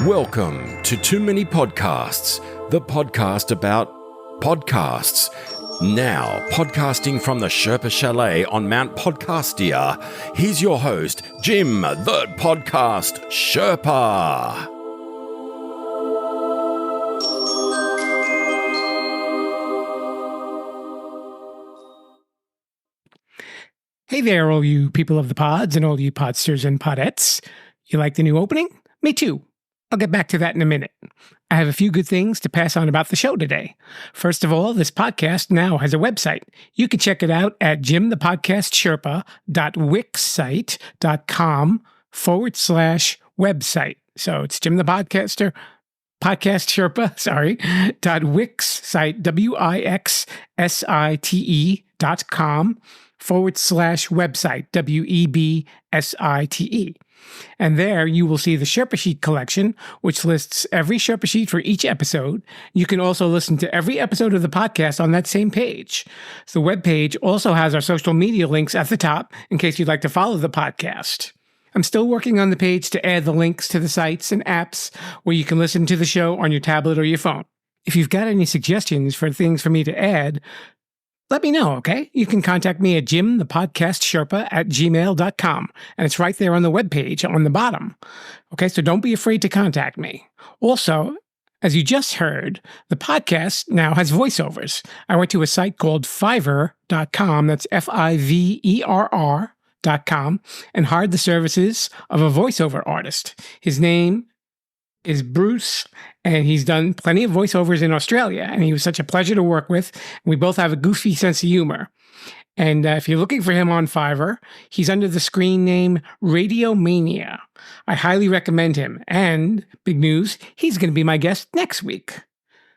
Welcome to Too Many Podcasts, the podcast about podcasts. Now, podcasting from the Sherpa Chalet on Mount Podcastia, here's your host, Jim, the podcast Sherpa. Hey there, all you people of the pods and all you podsters and podettes. You like the new opening? Me too. I'll get back to that in a minute. I have a few good things to pass on about the show today. First of all, this podcast now has a website. You can check it out at jimthepodcastsherpa.wixsite.com/website. So it's Jim the Podcaster, Podcast Sherpa, .wix site, wixsite.com/website, WEBSITE. And there you will see the Sherpa Sheet collection, which lists every Sherpa Sheet for each episode. You can also listen to every episode of the podcast on that same page. The webpage also has our social media links at the top in case you'd like to follow the podcast. I'm still working on the page to add the links to the sites and apps where you can listen to the show on your tablet or your phone. If you've got any suggestions for things for me to add, let me know, okay? You can contact me at jimthepodcastsherpa@gmail.com, and it's right there on the webpage on the bottom. Okay, so don't be afraid to contact me. Also, as you just heard, the podcast now has voiceovers. I went to a site called Fiverr.com, that's Fiverr.com, and hired the services of a voiceover artist. His name is Bruce, and he's done plenty of voiceovers in Australia, and he was such a pleasure to work with. We both have a goofy sense of humor. And if you're looking for him on Fiverr, he's under the screen name Radio Mania. I highly recommend him. And big news, he's going to be my guest next week.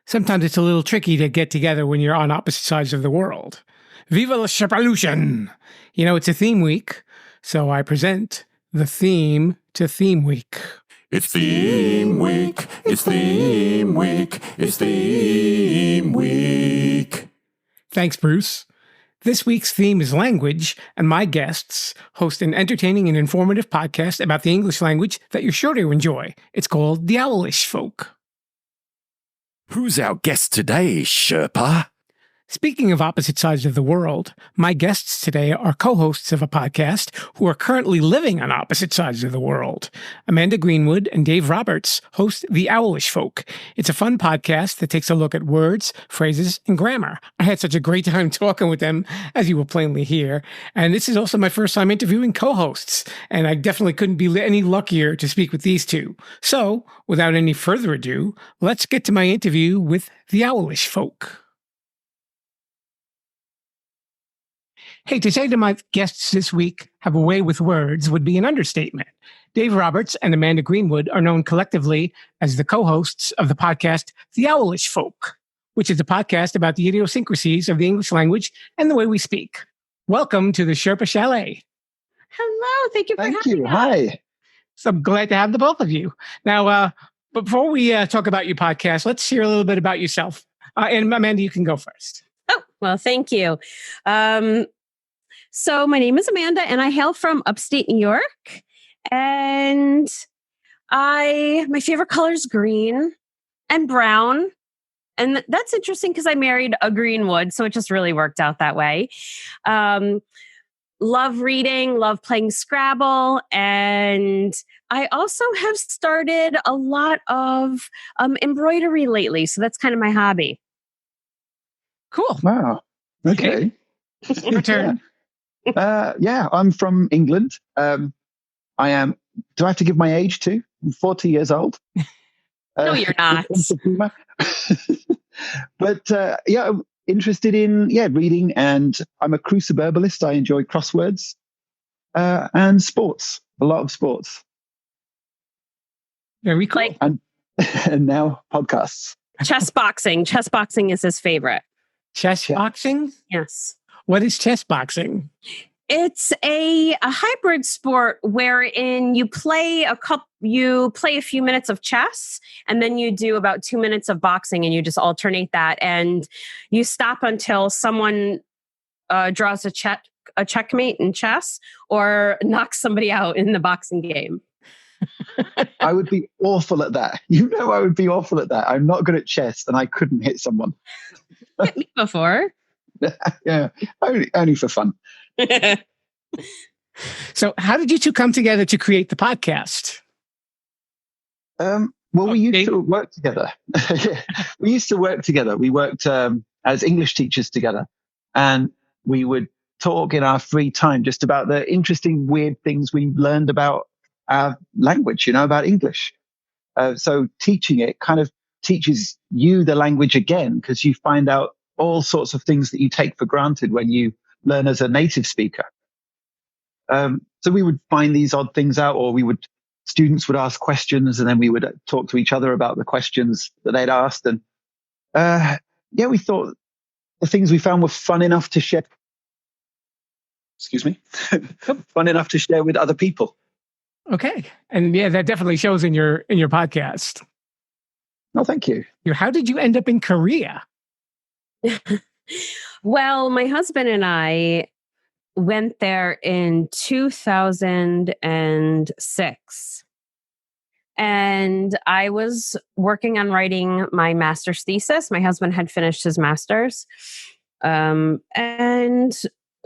Sometimes it's a little tricky to get together when you're on opposite sides of the world. Viva la Sherpalution! You know, it's a theme week, so I present the theme to Theme Week. It's theme week, it's theme week, it's theme week. Thanks, Bruce. This week's theme is language, and my guests host an entertaining and informative podcast about the English language that you're sure to enjoy. It's called The Owlish Folk. Who's our guest today, Sherpa? Speaking of opposite sides of the world, my guests today are co-hosts of a podcast who are currently living on opposite sides of the world. Amanda Greenwood and Dave Roberts host The Owlish Folk. It's a fun podcast that takes a look at words, phrases, and grammar. I had such a great time talking with them, as you will plainly hear. And this is also my first time interviewing co-hosts, and I definitely couldn't be any luckier to speak with these two. So, without any further ado, let's get to my interview with The Owlish Folk. Hey, to say to my guests this week have a way with words would be an understatement. Dave Roberts and Amanda Greenwood are known collectively as the co-hosts of the podcast The Owlish Folk, which is a podcast about the idiosyncrasies of the English language and the way we speak. Welcome to the Sherpa Chalet. Hello, thank you for having you. us. Hi. So I'm glad to have the both of you. Now, before we talk about your podcast, let's hear a little bit about yourself. And Amanda, you can go first. Oh, well, thank you. So my name is Amanda, and I hail from upstate New York. And my favorite color is green and brown. And that's interesting because I married a Greenwood, so it just really worked out that way. Love reading, love playing Scrabble, and I also have started a lot of embroidery lately. So that's kind of my hobby. Cool. Wow. Okay. Your turn. I'm from England. Do I have to give my age too? I'm 40 years old. No, you're not. But I'm interested in reading, and I'm a cruciberbalist. I enjoy crosswords and sports, a lot of sports. Very cool. And now podcasts. Chess boxing. Chess boxing is his favorite. Chess boxing? Yes. What is chess boxing? It's a hybrid sport wherein you play a few minutes of chess, and then you do about 2 minutes of boxing, and you just alternate that, and you stop until someone draws a checkmate in chess or knocks somebody out in the boxing game. I would be awful at that. You know, I would be awful at that. I'm not good at chess, and I couldn't hit someone. Hit me before. Yeah, only for fun. So how did you two come together to create the podcast? Well, we used to work together. We used to work together. We worked as English teachers together, and we would talk in our free time just about the interesting, weird things we learned about our language, about English. So teaching it kind of teaches you the language again, because you find out all sorts of things that you take for granted when you learn as a native speaker. So we would find these odd things out, or students would ask questions, and then we would talk to each other about the questions that they'd asked. And we thought the things we found were fun enough to share. Excuse me, fun enough to share with other people. Okay, and yeah, that definitely shows in your podcast. Oh, thank you. How did you end up in Korea? Well, my husband and I went there in 2006. And I was working on writing my master's thesis. My husband had finished his master's. And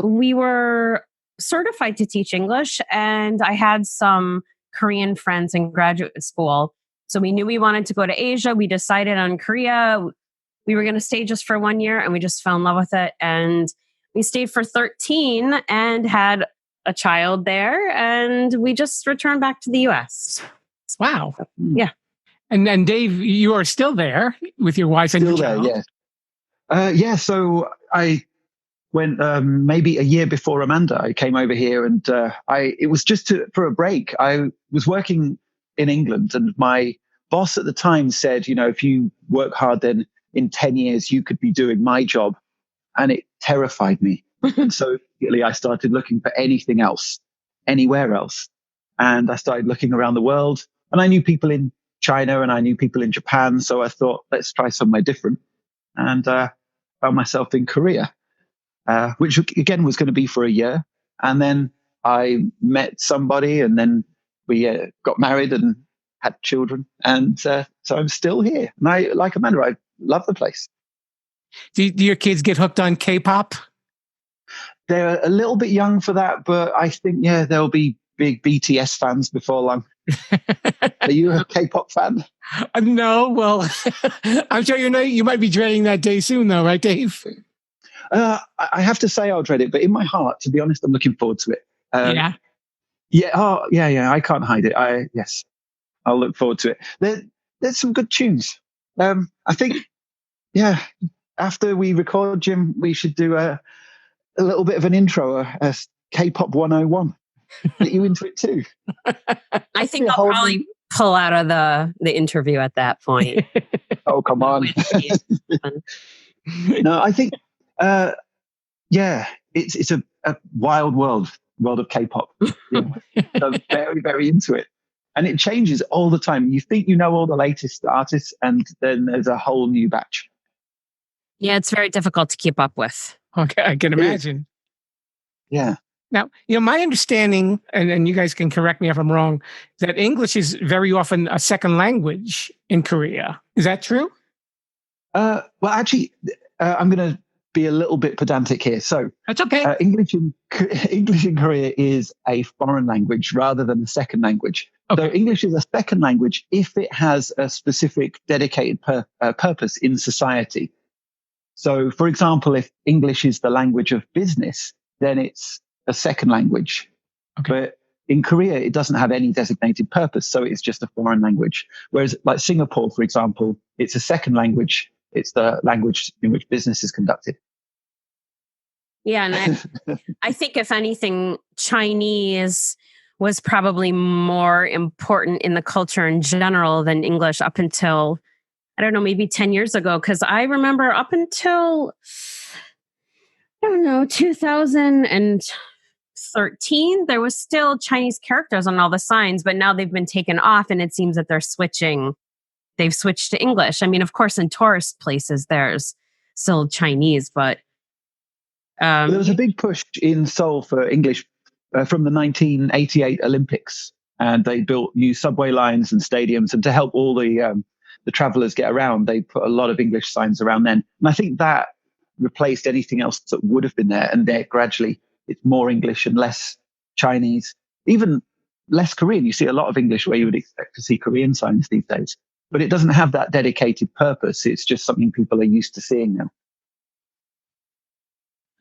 we were certified to teach English. And I had some Korean friends in graduate school. So we knew we wanted to go to Asia. We decided on Korea. We were going to stay just for 1 year, and we just fell in love with it. And we stayed for 13 and had a child there. And we just returned back to the US. Wow. Yeah. And then Dave, you are still there with your wife and your child. Still there, yeah. So I went maybe a year before Amanda. I came over here, and it was just for a break. I was working in England, and my boss at the time said, if you work hard, then in 10 years you could be doing my job. And it terrified me. And so immediately I started looking for anything else, anywhere else. And I started looking around the world, and I knew people in China and I knew people in Japan. So I thought, let's try somewhere different. And found myself in Korea, which again was going to be for a year. And then I met somebody, and then we got married and had children. And so I'm still here. And like Amanda, I love the place. Do your kids get hooked on K-pop? They're a little bit young for that, but I think, they'll be big BTS fans before long. Are you a K-pop fan? No, well, I'm sure you might be dreading that day soon, though, right, Dave? I have to say I'll dread it, but in my heart, to be honest, I'm looking forward to it. Yeah. Yeah. Oh, yeah. I can't hide it. Yes, I'll look forward to it. There's some good tunes. I think, after we record, Jim, we should do a little bit of an intro, a K-pop 101. Get you into it too. I think I'll probably pull out of the interview at that point. Oh, come on. No, I think, it's a wild world of K-pop. So very, very into it. And it changes all the time. You think you know all the latest artists, and then there's a whole new batch. Yeah, it's very difficult to keep up with. Okay, I can imagine. Yeah. Now, my understanding, and you guys can correct me if I'm wrong, that English is very often a second language in Korea. Is that true? Well, actually, I'm going to be a little bit pedantic here. So that's okay. English in Korea is a foreign language rather than a second language. Okay. So English is a second language if it has a specific dedicated purpose in society. So, for example, if English is the language of business, then it's a second language. Okay. But in Korea, it doesn't have any designated purpose, so it's just a foreign language. Whereas like Singapore, for example, it's a second language. It's the language in which business is conducted. Yeah, and I think if anything, Chinese was probably more important in the culture in general than English up until, I don't know, maybe 10 years ago. Because I remember up until, 2013, there was still Chinese characters on all the signs, but now they've been taken off, and it seems that they've switched to English. I mean, of course, in tourist places, there's still Chinese, but... there was a big push in Seoul for English from the 1988 Olympics. and they built new subway lines and stadiums. And to help all the travelers get around, they put a lot of English signs around then. And I think that replaced anything else that would have been there. And there gradually it's more English and less Chinese, even less Korean. You see a lot of English where you would expect to see Korean signs these days. But it doesn't have that dedicated purpose. It's just something people are used to seeing now.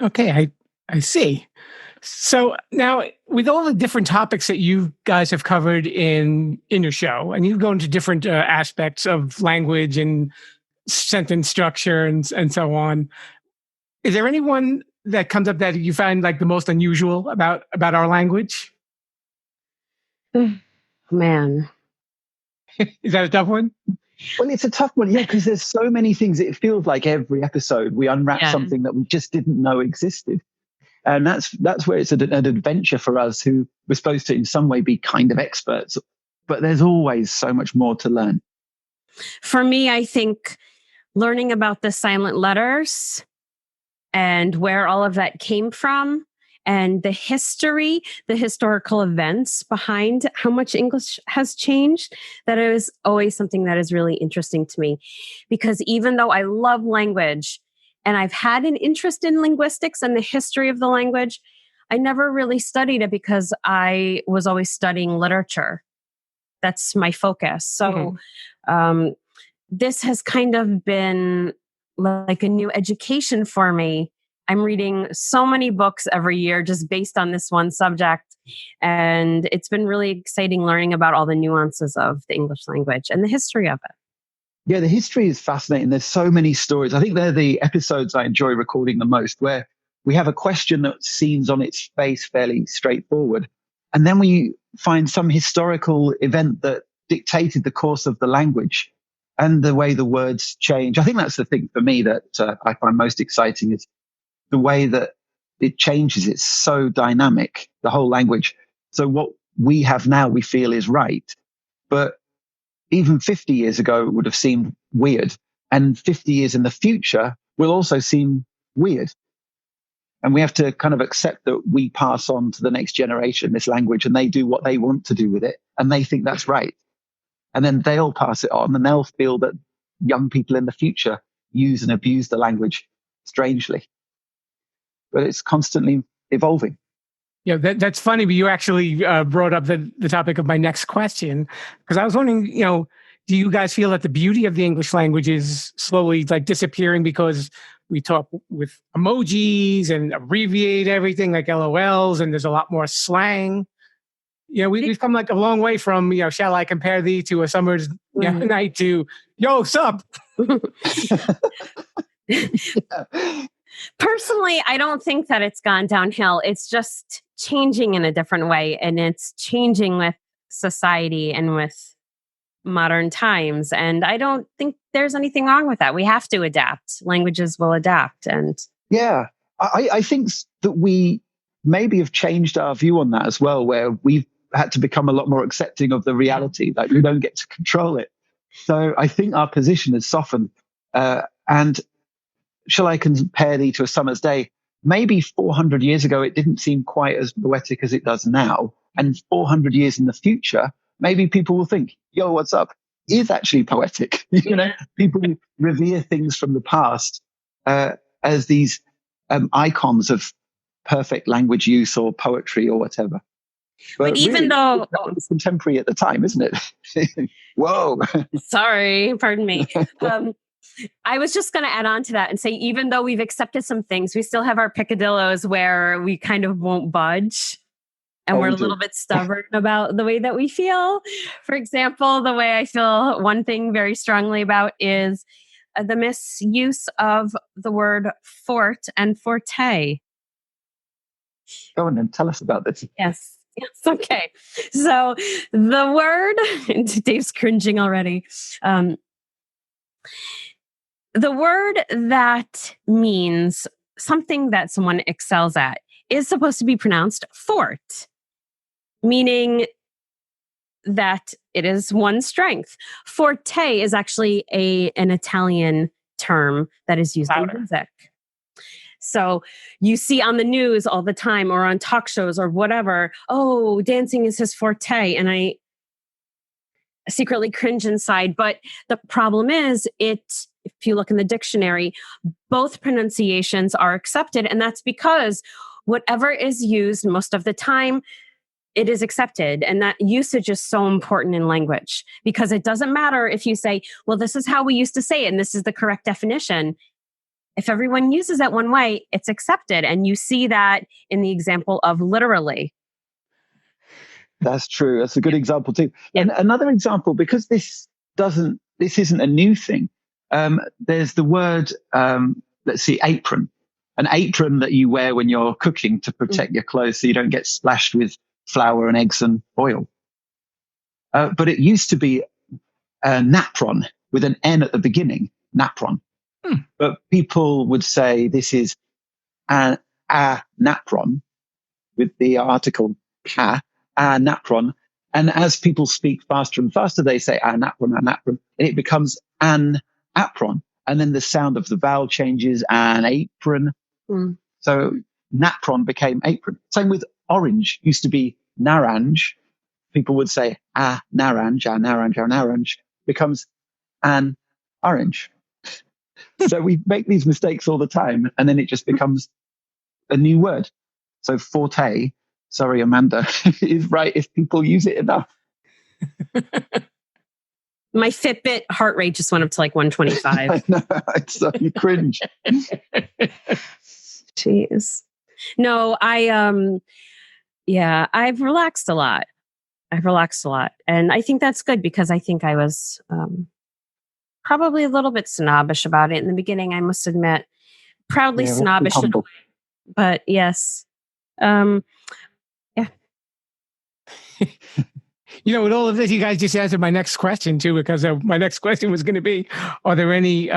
Okay, I see. So now, with all the different topics that you guys have covered in your show, and you go into different aspects of language and sentence structure and so on, is there anyone that comes up that you find like the most unusual about our language? Man. Is that a tough one? Well, it's a tough one, yeah, because there's so many things. It feels like every episode we unwrap something that we just didn't know existed. And that's where it's an adventure for us, who we're supposed to in some way be kind of experts. But there's always so much more to learn. For me, I think learning about the silent letters and where all of that came from, and the history, the historical events behind how much English has changed, that is always something that is really interesting to me. Because even though I love language and I've had an interest in linguistics and the history of the language, I never really studied it because I was always studying literature. That's my focus. So this has kind of been like a new education for me. I'm reading so many books every year just based on this one subject. And it's been really exciting learning about all the nuances of the English language and the history of it. Yeah, the history is fascinating. There's so many stories. I think they're the episodes I enjoy recording the most, where we have a question that seems on its face fairly straightforward. And then we find some historical event that dictated the course of the language and the way the words change. I think that's the thing for me that I find most exciting, is the way that it changes. It's so dynamic, the whole language. So what we have now, we feel is right. But even 50 years ago, it would have seemed weird. And 50 years in the future will also seem weird. And we have to kind of accept that we pass on to the next generation this language, and they do what they want to do with it. And they think that's right. And then they'll pass it on, and they'll feel that young people in the future use and abuse the language strangely. But it's constantly evolving. Yeah, that's funny. But you actually brought up the topic of my next question, because I was wondering, do you guys feel that the beauty of the English language is slowly like disappearing because we talk with emojis and abbreviate everything like LOLs, and there's a lot more slang? We've come like a long way from, shall I compare thee to a summer's night to, yo, sup? Personally, I don't think that it's gone downhill. It's just changing in a different way, and it's changing with society and with modern times. And I don't think there's anything wrong with that. We have to adapt. Languages will adapt. And yeah, I think that we maybe have changed our view on that as well, where we've had to become a lot more accepting of the reality that we don't get to control it. So I think our position has softened. And shall I compare thee to a summer's day? Maybe 400 years ago, it didn't seem quite as poetic as it does now. And 400 years in the future, maybe people will think, yo, what's up? Is actually poetic. People revere things from the past as these icons of perfect language use or poetry or whatever. But even though that was contemporary at the time, isn't it? Whoa. Sorry, pardon me. I was just going to add on to that and say, even though we've accepted some things, we still have our picadillos where we kind of won't budge. And we're a little bit stubborn about the way that we feel. For example, the way I feel one thing very strongly about is the misuse of the word fort and forte. Go on and tell us about this. Yes, okay. So the word, and Dave's cringing already. The word that means something that someone excels at is supposed to be pronounced fort, meaning that it is one's strength. Forte is actually an Italian term that is used in music. So you see on the news all the time or on talk shows or whatever, oh, dancing is his forte. And I secretly cringe inside. But the problem is, if you look in the dictionary, both pronunciations are accepted. And that's because whatever is used most of the time, it is accepted. And that usage is so important in language, because it doesn't matter if you say, well, this is how we used to say it, and this is the correct definition. If everyone uses it one way, it's accepted. And you see that in the example of literally. That's true. That's a good example too. Yeah. And another example, because this isn't a new thing. There's the word, let's see, apron. An apron that you wear when you're cooking to protect your clothes so you don't get splashed with flour and eggs and oil. But it used to be a napron with an N at the beginning, napron. But people would say this is a napron with the article a napron. And as people speak faster and faster, they say a napron, and it becomes an apron. And then the sound of the vowel changes, an apron. So napron became apron. Same with orange. Used to be naranj. People would say a naranj, becomes an orange. So we make these mistakes all the time, and then it just becomes a new word. So forte, sorry, Amanda, is right if people use it enough. My Fitbit heart rate just went up to like 125. I know, it's so you cringe. Jeez. No, I've relaxed a lot. And I think that's good, because I think I was probably a little bit snobbish about it in the beginning, I must admit. Proudly snobbish. But yes. With all of this, you guys just answered my next question too, because my next question was going to be, are there any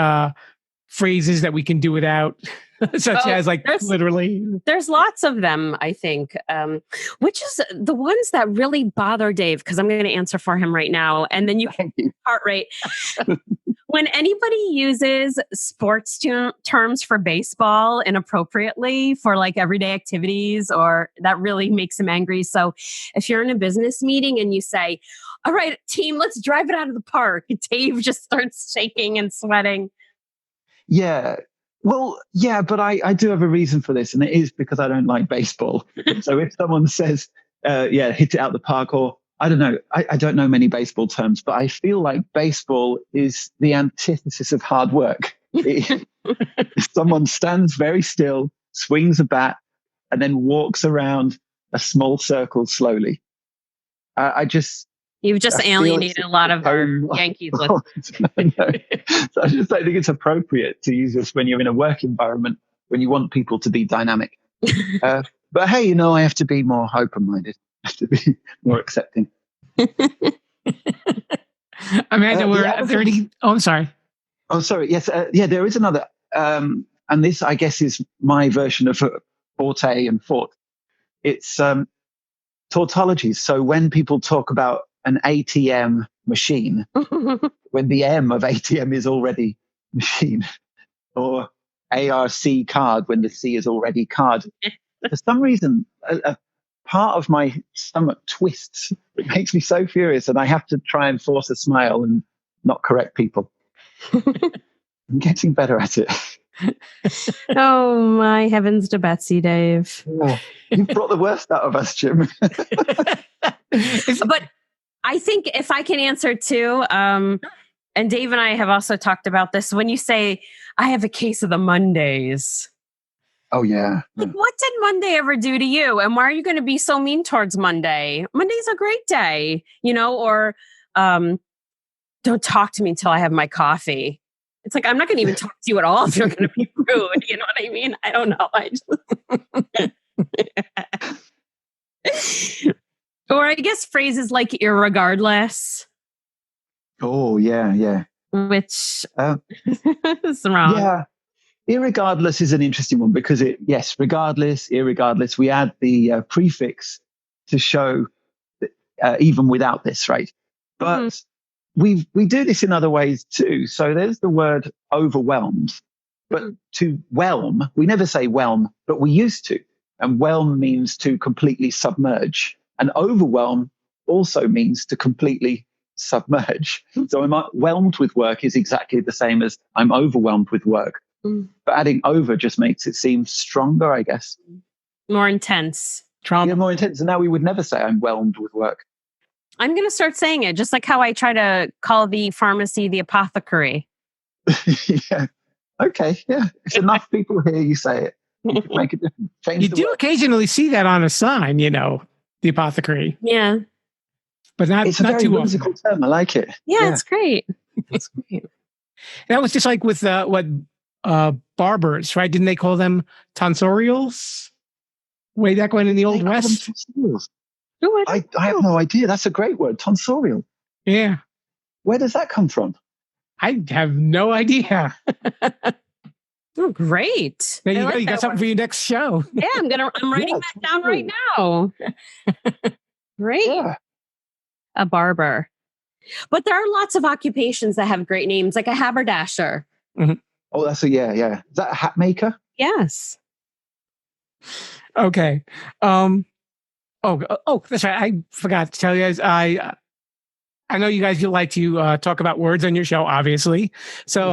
phrases that we can do without, such as like literally? There's lots of them, I think, which is the ones that really bother Dave, because I'm going to answer for him right now. And then you can heart rate. When anybody uses sports terms for baseball inappropriately for like everyday activities, or that really makes him angry. So if you're in a business meeting and you say, all right, team, let's drive it out of the park, Dave just starts shaking and sweating. Yeah. Well, yeah, but I do have a reason for this, and it is because I don't like baseball. So if someone says, hit it out the park, or I don't know, I don't know many baseball terms, but I feel like baseball is the antithesis of hard work. If someone stands very still, swings a bat, and then walks around a small circle slowly, You've just alienated a lot of our Yankees. So I just don't think it's appropriate to use this when you're in a work environment, when you want people to be dynamic. But hey, I have to be more open-minded. I have to be more accepting. Amanda, we're at 30. Oh, I'm sorry. Oh, sorry. Yes. There is another. And this, I guess, is my version of forte and fort. It's tautologies. So when people talk about an ATM machine, when the M of ATM is already machine, or ARC card when the C is already card. For some reason, a part of my stomach twists. It makes me so furious, and I have to try and force a smile and not correct people. I'm getting better at it. Oh, my heavens to Betsy, Dave. Oh, you brought the worst out of us, Jim. But I think if I can answer too, and Dave and I have also talked about this, when you say, I have a case of the Mondays. Oh, yeah. Like, what did Monday ever do to you? And why are you going to be so mean towards Monday? Monday's a great day, or don't talk to me until I have my coffee. It's like, I'm not going to even talk to you at all if you're going to be rude. You know what I mean? I don't know. Or I guess phrases like irregardless. Oh, yeah. Which is wrong. Yeah. Irregardless is an interesting one because regardless, irregardless, we add the prefix to show that, even without this, right? But we do this in other ways too. So there's the word overwhelmed. But to whelm, we never say whelm, but we used to. And whelm means to completely submerge. And overwhelm also means to completely submerge. So I'm whelmed with work is exactly the same as I'm overwhelmed with work. But adding over just makes it seem stronger, I guess. More intense. Trauma. Yeah, more intense. And now we would never say I'm whelmed with work. I'm going to start saying it, just like how I try to call the pharmacy the apothecary. Yeah. Okay. Yeah. If enough people hear you say it, you can make a difference. Change You the do world. occasionally see that on a sign, the apothecary, Yeah. but not It's a not very too whimsical often. term. I like it. Yeah, it's great. It's great. That was just like with barbers, right? Didn't they call them tonsorials way back when in the Old They call them West? tonsorials. Ooh, I have no idea. That's a great word, tonsorial. Yeah, Where does that come from? I have no idea. Oh, great. There you I go. like You got that something word. for your next show. Yeah, I'm writing that down right now. Great. Yeah. A barber. But there are lots of occupations that have great names, like a haberdasher. Oh, that's yeah. Is that a hat maker? Yes. Okay. Oh, that's right. I forgot to tell you guys. I know you guys like to talk about words on your show, obviously. So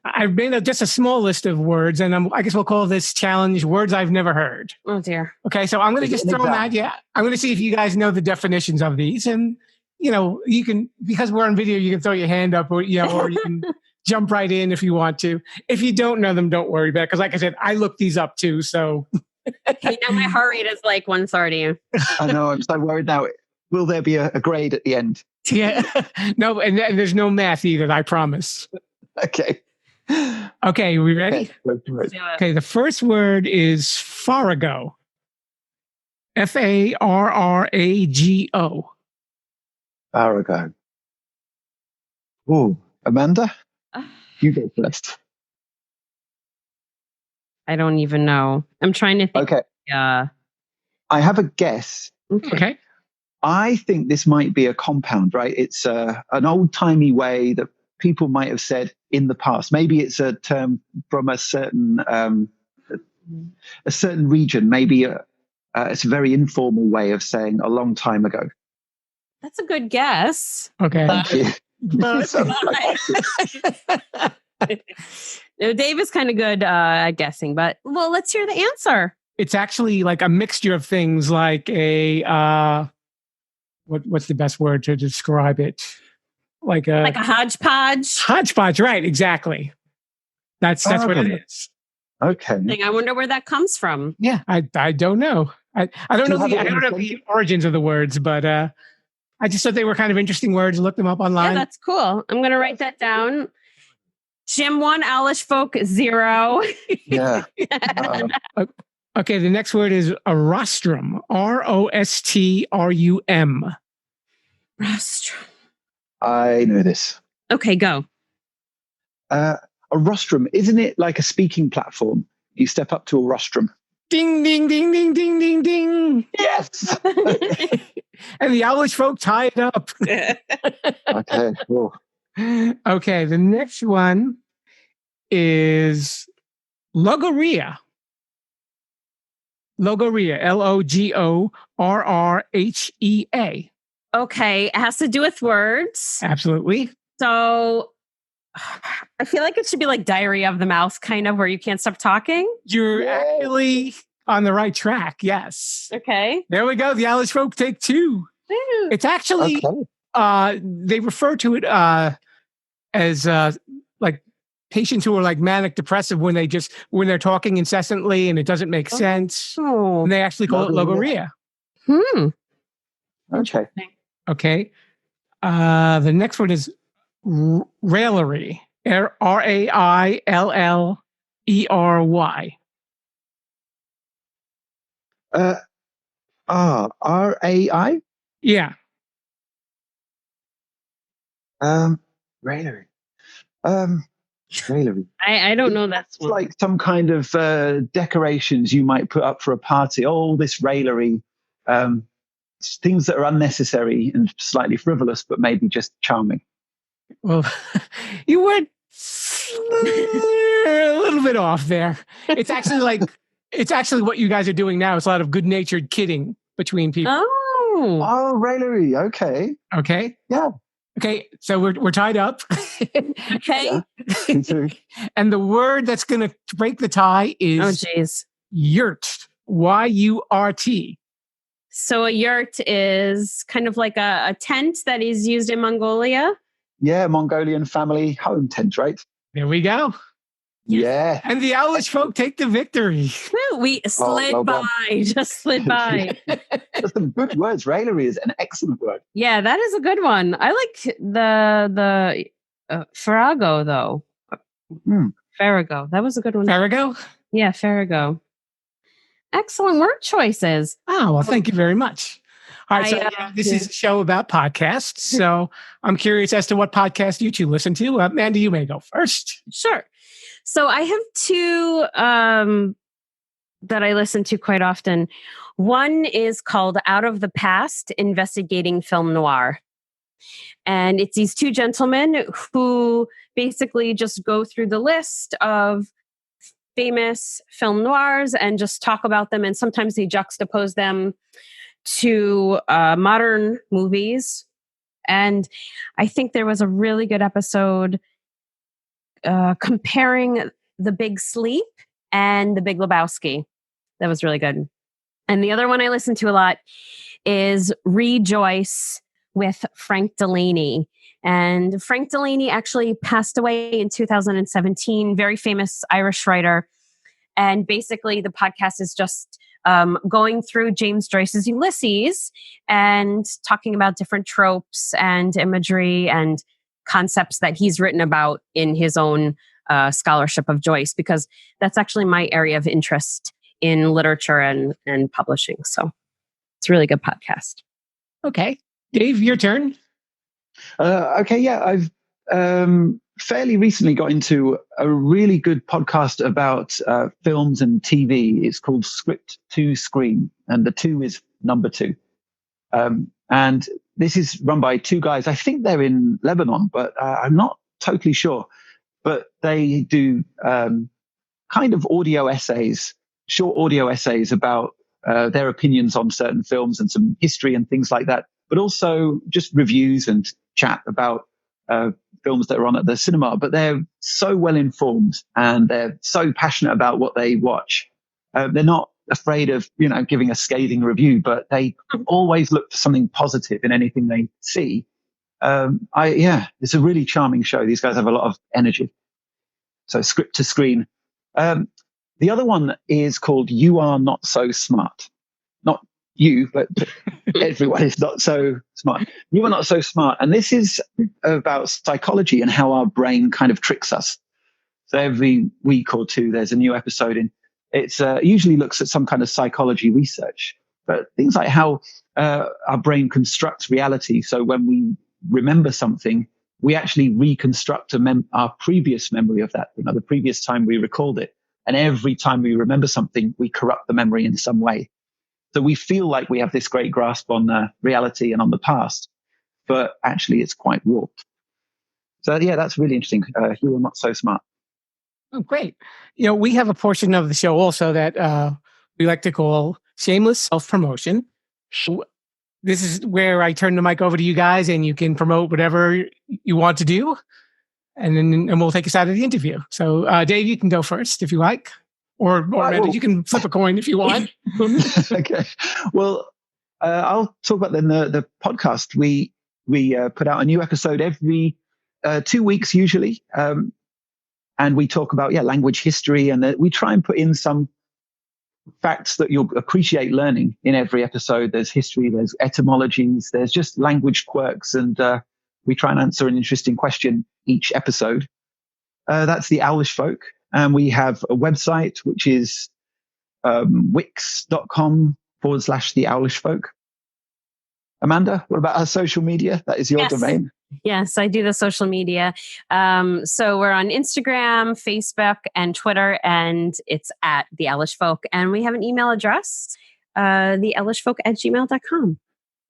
I've made just a small list of words, and I guess we'll call this challenge "Words I've Never Heard." Oh dear. Okay, so I'm going to just throw them at you. I'm going to see if you guys know the definitions of these, and you can, because we're on video, you can throw your hand up, or or you can jump right in if you want to. If you don't know them, don't worry about it, because like I said, I looked these up too. So Okay, now my heart rate is like 130. I know. I'm so worried now. Will there be a grade at the end? yeah, no, and there's no math either. I promise. Okay. Okay, we ready? Okay, the first word is farrago. Farrago. Farrago. Oh, Amanda, you go first. I don't even know. I'm trying to think. Okay. Yeah. I have a guess. Okay. I think this might be a compound, right? It's an old-timey way that people might have said in the past. Maybe it's a term from a certain region. Maybe it's a very informal way of saying a long time ago. That's a good guess. Okay. Thank you. But- No, Dave is kind of good at guessing, but well, let's hear the answer. It's actually like a mixture of things, like a what's the best word to describe it? Like a hodgepodge. hodgepodge, right? Exactly. That's what it is. Okay. I wonder where that comes from. Yeah, I don't know. I don't know. I don't know the origins of the words, but I just thought they were kind of interesting words. Look them up online. Yeah, that's cool. I'm going to write that down. Jim 1, Owlish Folk 0. Yeah. Okay, the next word is a rostrum. Rostrum. Rostrum. I know this. Okay, go. A rostrum, isn't it like a speaking platform? You step up to a rostrum. Ding, ding, ding, ding, ding, ding, ding. Yes. And the Owlish folk tie it up. Okay. Cool. Okay, the next one is logorrhea. Logorrhea. Logorrhea. Okay, it has to do with words. Absolutely. So I feel like it should be like diarrhea of the mouth, kind of, where you can't stop talking. You're actually on the right track. Yes. Okay. There we go. The Owlish folk take 2. Woo. It's actually, they refer to it as like patients who are like manic depressive when they're talking incessantly and it doesn't make sense. Oh. And they actually call it logorrhea. Okay. Okay. The next one is raillery. Raillery. RAI? Yeah. Raillery. Raillery. I don't know that It's one. like some kind of decorations you might put up for a party. Oh, this raillery. Things that are unnecessary and slightly frivolous, but maybe just charming. Well, you went A little bit off there. It's actually what you guys are doing now. It's a lot of good-natured kidding between people. Oh, raillery. Okay. Okay. Yeah. Okay. So we're tied up. okay. Me too. And the word that's going to break the tie Oh, is geez. yurt. Y-U-R-T. So a yurt is kind of like a tent that is used in Mongolia. Yeah, Mongolian family home tent, right? There we go. Yeah. And the Owlish Folk take the victory. Woo, we slid just slid by. That's some good words. Raillery is an excellent word. Yeah, that is a good one. I like the Farrago though. Farrago. That was a good one. Farrago? Yeah, Farrago. Excellent word choices. Oh, well, thank you very much. All right, this is a show about podcasts. So I'm curious as to what podcast you two listen to. Amanda, you may go first. Sure. So I have two that I listen to quite often. One is called Out of the Past, Investigating Film Noir. And it's these two gentlemen who basically just go through the list of famous film noirs and just talk about them. And sometimes they juxtapose them to modern movies. And I think there was a really good episode comparing The Big Sleep and The Big Lebowski. That was really good. And the other one I listen to a lot is Rejoice with Frank Delaney. And Frank Delaney actually passed away in 2017, very famous Irish writer. And basically the podcast is just going through James Joyce's Ulysses and talking about different tropes and imagery and concepts that he's written about in his own scholarship of Joyce, because that's actually my area of interest in literature and publishing. So it's a really good podcast. Okay. Dave, your turn. Okay, yeah. I've fairly recently got into a really good podcast about films and TV. It's called Script to Screen, and the 2 is number 2. And this is run by 2 guys. I think they're in Lebanon, but I'm not totally sure. But they do kind of audio essays, short audio essays about their opinions on certain films and some history and things like that, but also just reviews and chat about films that are on at the cinema. But they're so well informed and they're so passionate about what they watch. They're not afraid of, giving a scathing review, but they always look for something positive in anything they see. It's a really charming show. These guys have a lot of energy. So Script to Screen. The other one is called You Are Not So Smart. Not you, but everyone is not so smart. You Are Not So Smart. And this is about psychology and how our brain kind of tricks us. So every week or 2, there's a new episode in. It's usually looks at some kind of psychology research, but things like how our brain constructs reality. So when we remember something, we actually reconstruct our previous memory of that, the previous time we recalled it. And every time we remember something, we corrupt the memory in some way. So we feel like we have this great grasp on reality and on the past, but actually it's quite warped. So yeah, that's really interesting. You Are Not So Smart. Oh, great. We have a portion of the show also that we like to call shameless self-promotion. This is where I turn the mic over to you guys and you can promote whatever you want to do. And we'll take us out of the interview. So, Dave, you can go first if you like. Or Amanda, you can flip a coin if you want. Okay. Well, I'll talk about then the podcast. We put out a new episode every 2 weeks usually. And we talk about, language history. And we try and put in some facts that you'll appreciate learning in every episode. There's history, there's etymologies, there's just language quirks. And we try and answer an interesting question each episode. That's the Owlish Folk. And we have a website, which is wix.com/the Owlish Folk. Amanda, what about our social media? That is your domain. Yes, I do the social media. So we're on Instagram, Facebook, and Twitter, and it's at the Owlish Folk. And we have an email address, theowlishfolk@gmail.com.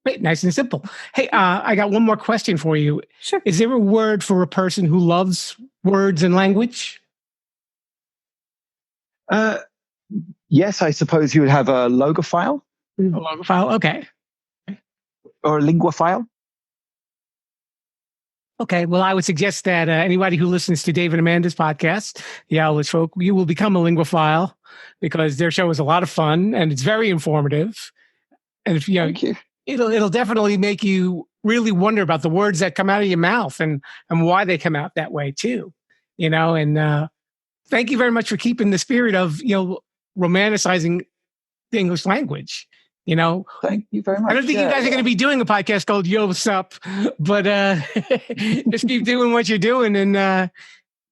Great, nice and simple. Hey, I got one more question for you. Sure. Is there a word for a person who loves words and language? Yes, I suppose you would have a logophile. A logophile, okay. Or a linguophile. Okay, well, I would suggest that anybody who listens to Dave and Amanda's podcast, The Owlish Folk, you will become a linguophile because their show is a lot of fun and it's very informative. And if Thank you. It'll definitely make you really wonder about the words that come out of your mouth and why they come out that way too. And thank you very much for keeping the spirit of romanticizing the English language. Thank you very much. I don't think you guys are going to be doing a podcast called Yo Sup, but just keep doing what you're doing and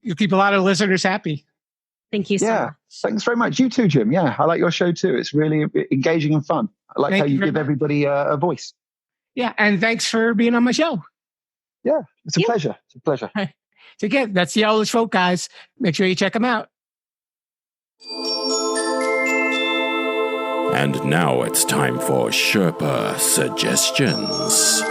you'll keep a lot of listeners happy. Thank you so much. Thanks very much. You too, Jim. Yeah, I like your show too. It's really engaging and fun. I like how you give everybody a voice. Yeah, and thanks for being on my show. Yeah, it's a pleasure. It's a pleasure. So again, that's the Owlish Folk, guys. Make sure you check them out. And now it's time for Sherpa Suggestions.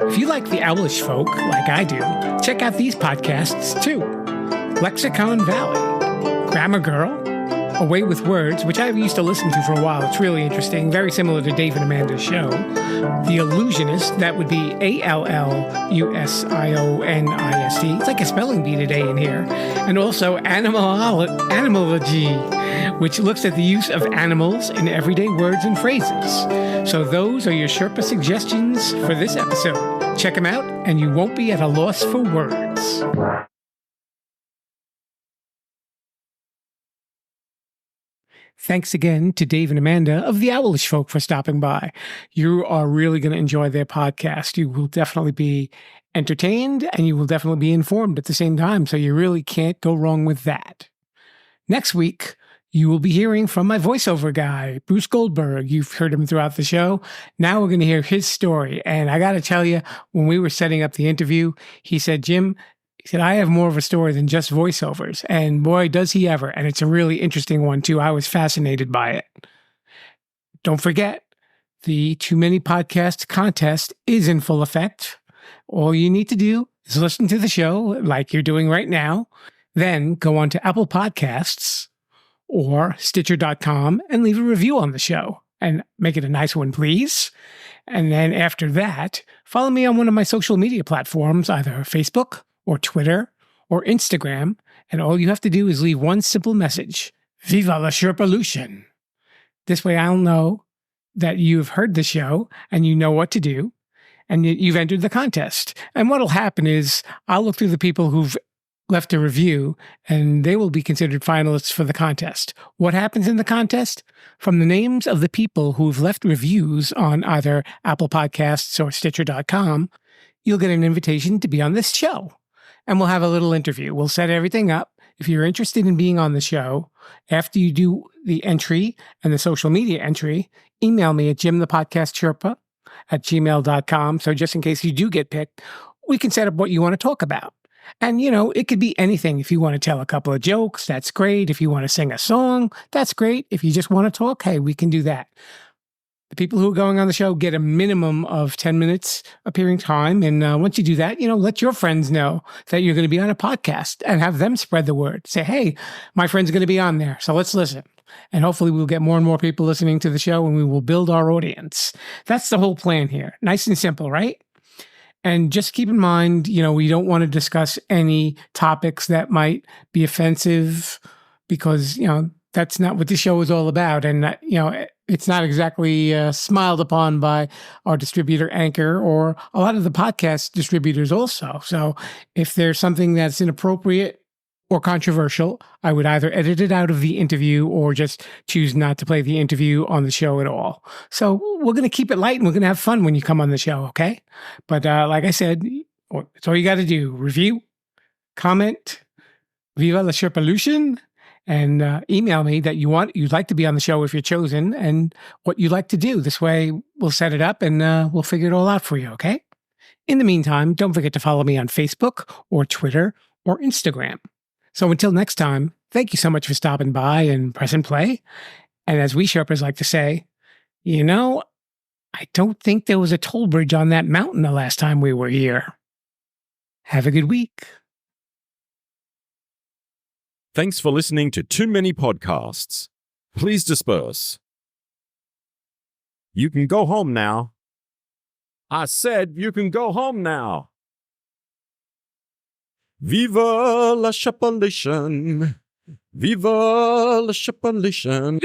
If you like the Owlish Folk, like I do, check out these podcasts too. Lexicon Valley, Grammar Girl, Away with Words, which I used to listen to for a while. It's really interesting, very similar to Dave and Amanda's show. The Illusionist, that would be ALLUSIONIST. It's like a spelling bee today in here. And also Animalogy, which looks at the use of animals in everyday words and phrases. So those are your Sherpa suggestions for this episode. Check them out, and you won't be at a loss for words. Thanks again to Dave and Amanda of the Owlish Folk for stopping by. You are really going to enjoy their podcast. You will definitely be entertained and you will definitely be informed at the same time. So you really can't go wrong with that. Next week, you will be hearing from my voiceover guy, Bruce Goldberg. You've heard him throughout the show. Now we're going to hear his story. And I got to tell you, when we were setting up the interview, he said, Jim, he said, I have more of a story than just voiceovers. And boy, does he ever. And it's a really interesting one, too. I was fascinated by it. Don't forget, the Too Many Podcasts contest is in full effect. All you need to do is listen to the show like you're doing right now. Then go on to Apple Podcasts or Stitcher.com and leave a review on the show. And make it a nice one, please. And then after that, follow me on one of my social media platforms, either Facebook or Twitter, or Instagram, and all you have to do is leave one simple message. Viva la Sherpalution. This way I'll know that you've heard the show, and you know what to do, and you've entered the contest. And what'll happen is, I'll look through the people who've left a review, and they will be considered finalists for the contest. What happens in the contest? From the names of the people who've left reviews on either Apple Podcasts or Stitcher.com, you'll get an invitation to be on this show. And we'll have a little interview. We'll set everything up. If you're interested in being on the show, after you do the entry and the social media entry, email me at jimthepodcastsherpa@gmail.com. So just in case you do get picked, we can set up what you want to talk about. And, it could be anything. If you want to tell a couple of jokes, that's great. If you want to sing a song, that's great. If you just want to talk, hey, we can do that. The people who are going on the show get a minimum of 10 minutes appearing time. And once you do that, let your friends know that you're going to be on a podcast and have them spread the word. Say, hey, my friend's going to be on there, so let's listen. And hopefully we'll get more and more people listening to the show and we will build our audience. That's the whole plan here. Nice and simple, right? And just keep in mind, we don't want to discuss any topics that might be offensive because, that's not what the show is all about. And, it's not exactly smiled upon by our distributor Anchor or a lot of the podcast distributors also. So if there's something that's inappropriate or controversial, I would either edit it out of the interview or just choose not to play the interview on the show at all. So we're going to keep it light and we're going to have fun when you come on the show, okay? But like I said, it's all you got to do. Review, comment, Viva la Sherpalution, and email me that you'd like to be on the show if you're chosen and what you'd like to do. This way we'll set it up and we'll figure it all out for you, okay? In the meantime, don't forget to follow me on Facebook or Twitter or Instagram. So until next time, thank you so much for stopping by and pressing play. And as we Sherpas like to say, you know, I don't think there was a toll bridge on that mountain the last time we were here. Have a good week. Thanks for listening to Too Many Podcasts. Please disperse. You can go home now. I said you can go home now. Viva la Sherpalution. Viva la Sherpalution.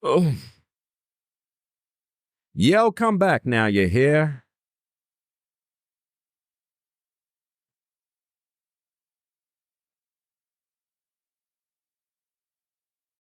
Oh. Yeah, I'll come back now, you hear?